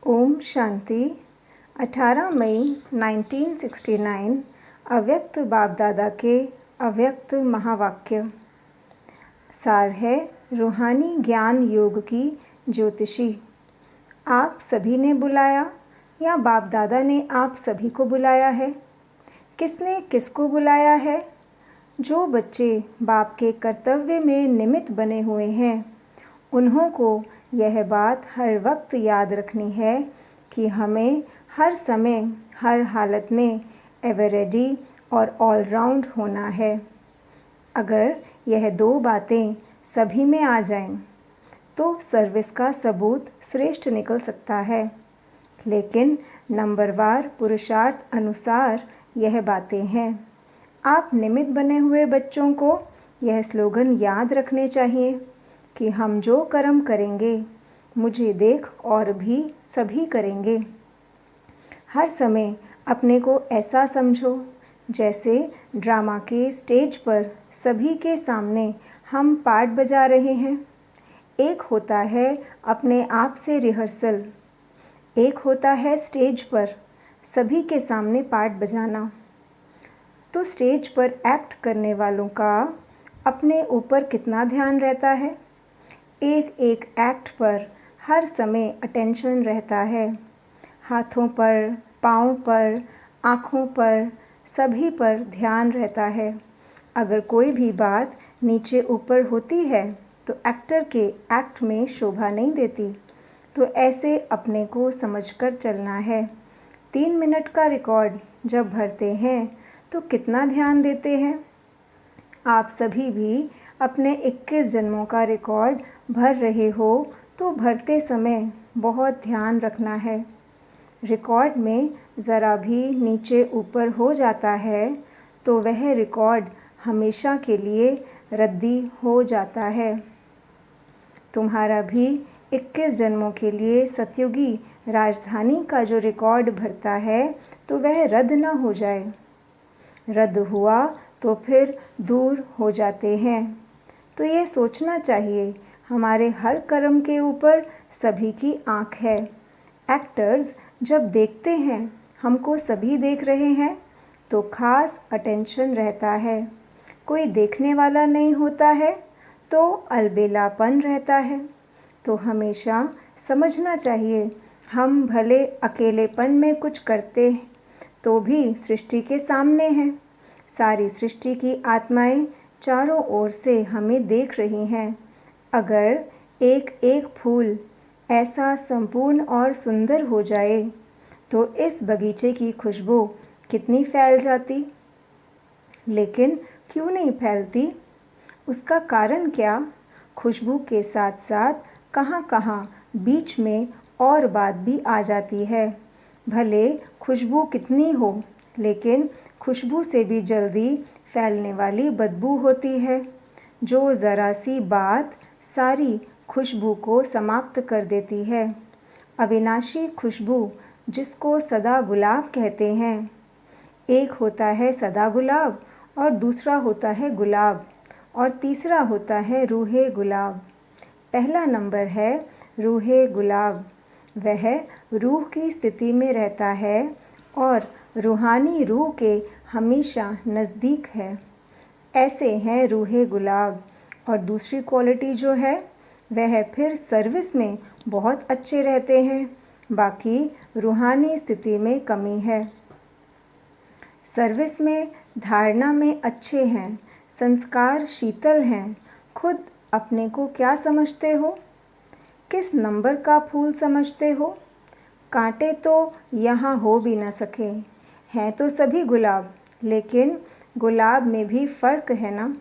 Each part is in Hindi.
ओम शांति। 18 मई 1969 अव्यक्त बाप दादा के अव्यक्त महावाक्य। सार है रूहानी ज्ञान योग की ज्योतिषी। आप सभी ने बुलाया या बाप दादा ने आप सभी को बुलाया है? किसने किसको बुलाया है? जो बच्चे बाप के कर्तव्य में निमित्त बने हुए हैं, उन्हों को यह बात हर वक्त याद रखनी है कि हमें हर समय हर हालत में एवर रेडी और ऑल राउंड होना है। अगर यह दो बातें सभी में आ जाएं, तो सर्विस का सबूत श्रेष्ठ निकल सकता है। लेकिन नंबरवार पुरुषार्थ अनुसार यह बातें हैं। आप निमित्त बने हुए बच्चों को यह स्लोगन याद रखने चाहिए कि हम जो कर्म करेंगे, मुझे देख और भी सभी करेंगे। हर समय अपने को ऐसा समझो जैसे ड्रामा के स्टेज पर सभी के सामने हम पार्ट बजा रहे हैं। एक होता है अपने आप से रिहर्सल, एक होता है स्टेज पर सभी के सामने पार्ट बजाना। तो स्टेज पर एक्ट करने वालों का अपने ऊपर कितना ध्यान रहता है? एक एक एक्ट पर हर समय अटेंशन रहता है। हाथों पर, पाँव पर, आँखों पर, सभी पर ध्यान रहता है। अगर कोई भी बात नीचे ऊपर होती है तो एक्टर के एक्ट में शोभा नहीं देती। तो ऐसे अपने को समझकर चलना है। 3 मिनट का रिकॉर्ड जब भरते हैं तो कितना ध्यान देते हैं? आप सभी भी अपने 21 जन्मों का रिकॉर्ड भर रहे हो तो भरते समय बहुत ध्यान रखना है। रिकॉर्ड में ज़रा भी नीचे ऊपर हो जाता है तो वह रिकॉर्ड हमेशा के लिए रद्दी हो जाता है। तुम्हारा भी 21 जन्मों के लिए सतयुगी राजधानी का जो रिकॉर्ड भरता है तो वह रद्द ना हो जाए। रद्द हुआ तो फिर दूर हो जाते हैं। तो ये सोचना चाहिए हमारे हर कर्म के ऊपर सभी की आँख है। एक्टर्स जब देखते हैं हमको सभी देख रहे हैं तो खास अटेंशन रहता है। कोई देखने वाला नहीं होता है तो अलबेलापन रहता है। तो हमेशा समझना चाहिए हम भले अकेलेपन में कुछ करते तो भी सृष्टि के सामने हैं। सारी सृष्टि की आत्माएं चारों ओर से हमें देख रही हैं। अगर एक एक फूल ऐसा संपूर्ण और सुंदर हो जाए तो इस बगीचे की खुशबू कितनी फैल जाती। लेकिन क्यों नहीं फैलती? उसका कारण क्या? खुशबू के साथ साथ कहाँ कहाँ बीच में और बात भी आ जाती है। भले खुशबू कितनी हो, लेकिन खुशबू से भी जल्दी फैलने वाली बदबू होती है। जो ज़रा सी बात सारी खुशबू को समाप्त कर देती है। अविनाशी खुशबू जिसको सदा गुलाब कहते हैं। एक होता है सदा गुलाब और दूसरा होता है गुलाब और तीसरा होता है रूहे गुलाब। पहला नंबर है रूहे गुलाब। वह रूह की स्थिति में रहता है और रूहानी रूह के हमेशा नज़दीक है। ऐसे हैं रूहे गुलाब। और दूसरी क्वालिटी जो है वह फिर सर्विस में बहुत अच्छे रहते हैं, बाकी रूहानी स्थिति में कमी है। सर्विस में धारणा में अच्छे हैं, संस्कार शीतल हैं। खुद अपने को क्या समझते हो? किस नंबर का फूल समझते हो? कांटे तो यहाँ हो भी न सके, हैं तो सभी गुलाब, लेकिन गुलाब में भी फ़र्क है ना।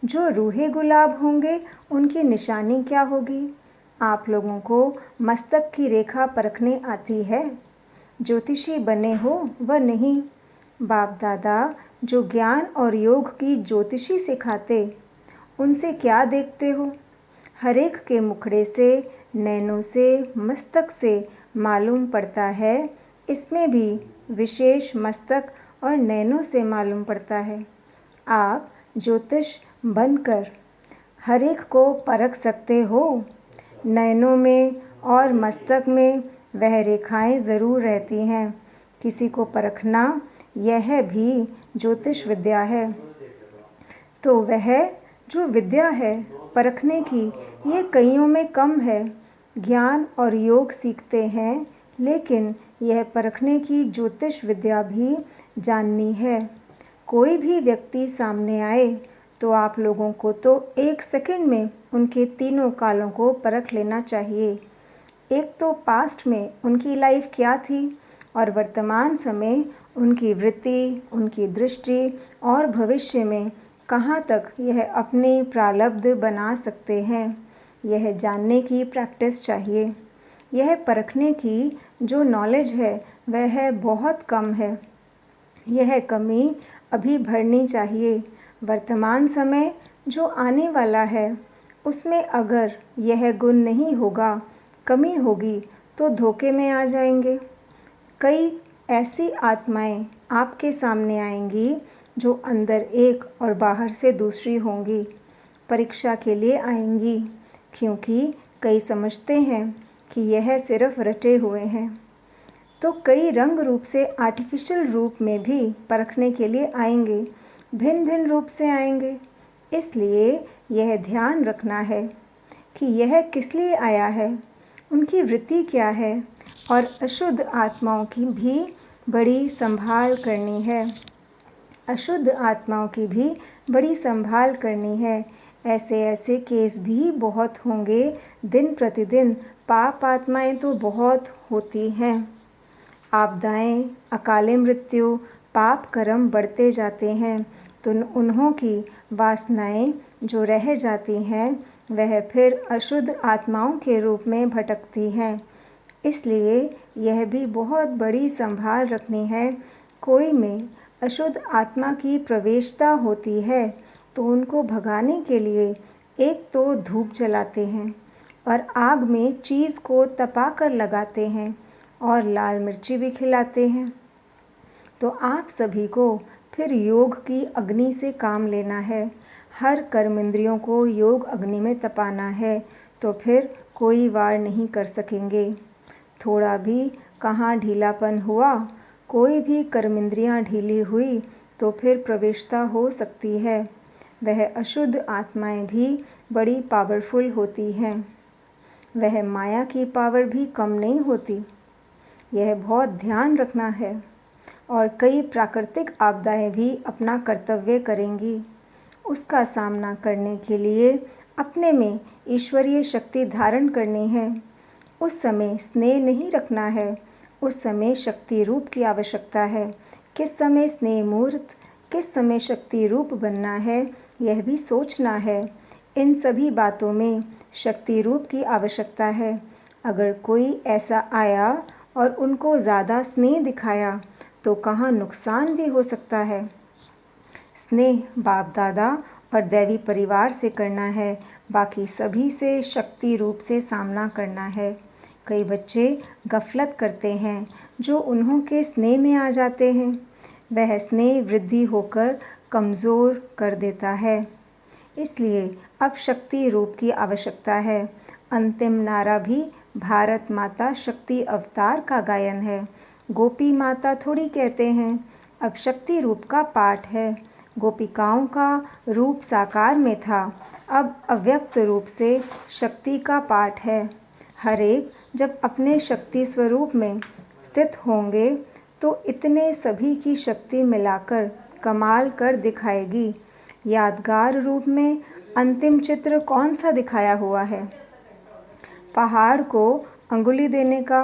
जो रूहे गुलाब होंगे उनकी निशानी क्या होगी? आप लोगों को मस्तक की रेखा परखने आती है? ज्योतिषी बने हो व नहीं। बाप दादा जो ज्ञान और योग की ज्योतिषी सिखाते, उनसे क्या देखते हो? हर एक के मुखड़े से, नैनों से, मस्तक से मालूम पड़ता है। इसमें भी विशेष मस्तक और नैनों से मालूम पड़ता है। आप ज्योतिष बनकर हर एक को परख सकते हो। नैनों में और मस्तक में वह रेखाएं ज़रूर रहती हैं। किसी को परखना, यह भी ज्योतिष विद्या है। तो वह जो विद्या है परखने की, ये कईयों में कम है। ज्ञान और योग सीखते हैं, लेकिन यह परखने की ज्योतिष विद्या भी जाननी है। कोई भी व्यक्ति सामने आए तो आप लोगों को तो 1 सेकंड में उनके तीनों कालों को परख लेना चाहिए। एक तो पास्ट में उनकी लाइफ क्या थी और वर्तमान समय उनकी वृत्ति, उनकी दृष्टि और भविष्य में कहाँ तक यह अपने प्रारब्ध बना सकते हैं, यह जानने की प्रैक्टिस चाहिए। यह परखने की जो नॉलेज है वह बहुत कम है। यह कमी अभी भरनी चाहिए। वर्तमान समय जो आने वाला है उसमें अगर यह गुण नहीं होगा, कमी होगी, तो धोखे में आ जाएंगे। कई ऐसी आत्माएं आपके सामने आएंगी जो अंदर एक और बाहर से दूसरी होंगी। परीक्षा के लिए आएंगी, क्योंकि कई समझते हैं कि यह सिर्फ रटे हुए हैं। तो कई रंग रूप से आर्टिफिशियल रूप में भी परखने के लिए आएंगे, भिन्न भिन्न रूप से आएंगे। इसलिए यह ध्यान रखना है कि यह किस लिए आया है, उनकी वृत्ति क्या है, और अशुद्ध आत्माओं की भी बड़ी संभाल करनी है। अशुद्ध आत्माओं की भी बड़ी संभाल करनी है। ऐसे ऐसे केस भी बहुत होंगे। दिन प्रतिदिन पाप आत्माएं तो बहुत होती हैं। आपदाएं, अकाले मृत्यु, पाप कर्म बढ़ते जाते हैं, तो उन्हों की वासनाएं जो रह जाती हैं वह फिर अशुद्ध आत्माओं के रूप में भटकती हैं। इसलिए यह भी बहुत बड़ी संभाल रखनी है। कोई में अशुद्ध आत्मा की प्रवेशता होती है तो उनको भगाने के लिए एक तो धूप जलाते हैं और आग में चीज़ को तपा कर लगाते हैं और लाल मिर्ची भी खिलाते हैं। तो आप सभी को फिर योग की अग्नि से काम लेना है। हर कर्मेंद्रियों को योग अग्नि में तपाना है, तो फिर कोई वार नहीं कर सकेंगे। थोड़ा भी कहाँ ढीलापन हुआ, कोई भी कर्मेंद्रियाँ ढीली हुई तो फिर प्रवेशता हो सकती है। वह अशुद्ध आत्माएं भी बड़ी पावरफुल होती हैं। वह माया की पावर भी कम नहीं होती। यह बहुत ध्यान रखना है। और कई प्राकृतिक आपदाएं भी अपना कर्तव्य करेंगी। उसका सामना करने के लिए अपने में ईश्वरीय शक्ति धारण करनी है। उस समय स्नेह नहीं रखना है, उस समय शक्ति रूप की आवश्यकता है। किस समय स्नेह मूर्त, किस समय शक्ति रूप बनना है, यह भी सोचना है। इन सभी बातों में शक्ति रूप की आवश्यकता है। अगर कोई ऐसा आया और उनको ज़्यादा स्नेह दिखाया तो कहाँ नुकसान भी हो सकता है। स्नेह बाप दादा और दैवी परिवार से करना है, बाकी सभी से शक्ति रूप से सामना करना है। कई बच्चे गफलत करते हैं जो उन्हों के स्नेह में आ जाते हैं। वह स्नेह वृद्धि होकर कमज़ोर कर देता है। इसलिए अब शक्ति रूप की आवश्यकता है। अंतिम नारा भी भारत माता शक्ति अवतार का गायन है। गोपी माता थोड़ी कहते हैं, अब शक्ति रूप का पाठ है। गोपिकाओं का रूप साकार में था, अब अव्यक्त रूप से शक्ति का पाठ है। हर एक जब अपने शक्ति स्वरूप में स्थित होंगे तो इतने सभी की शक्ति मिलाकर कमाल कर दिखाएगी। यादगार रूप में अंतिम चित्र कौन सा दिखाया हुआ है? पहाड़ को अंगुली देने का।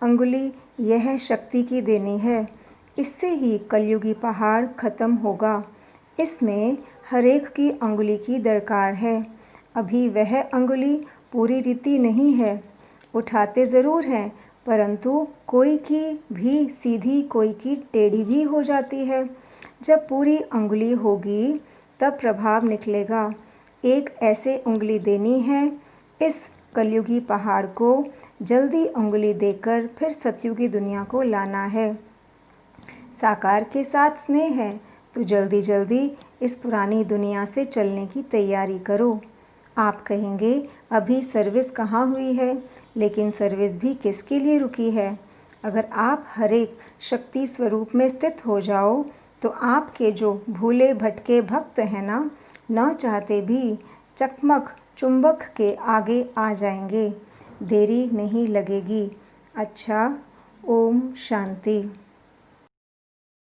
अंगुली यह शक्ति की देनी है। इससे ही कलयुगी पहाड़ खत्म होगा। इसमें हर एक की अंगुली की दरकार है। अभी वह अंगुली पूरी रीति नहीं है। उठाते ज़रूर हैं, परंतु कोई की भी सीधी, कोई की टेढ़ी भी हो जाती है। जब पूरी अंगुली होगी तब प्रभाव निकलेगा। एक ऐसे उंगली देनी है। इस कलयुगी पहाड़ को जल्दी उंगली देकर फिर सतयुगी दुनिया को लाना है। साकार के साथ स्नेह है तो जल्दी जल्दी इस पुरानी दुनिया से चलने की तैयारी करो। आप कहेंगे अभी सर्विस कहाँ हुई है, लेकिन सर्विस भी किसके लिए रुकी है। अगर आप हर एक शक्ति स्वरूप में स्थित हो जाओ तो आपके जो भूले भटके भक्त हैं ना, न चाहते भी चकमक चुंबक के आगे आ जाएंगे। देरी नहीं लगेगी। अच्छा, ओम शांति।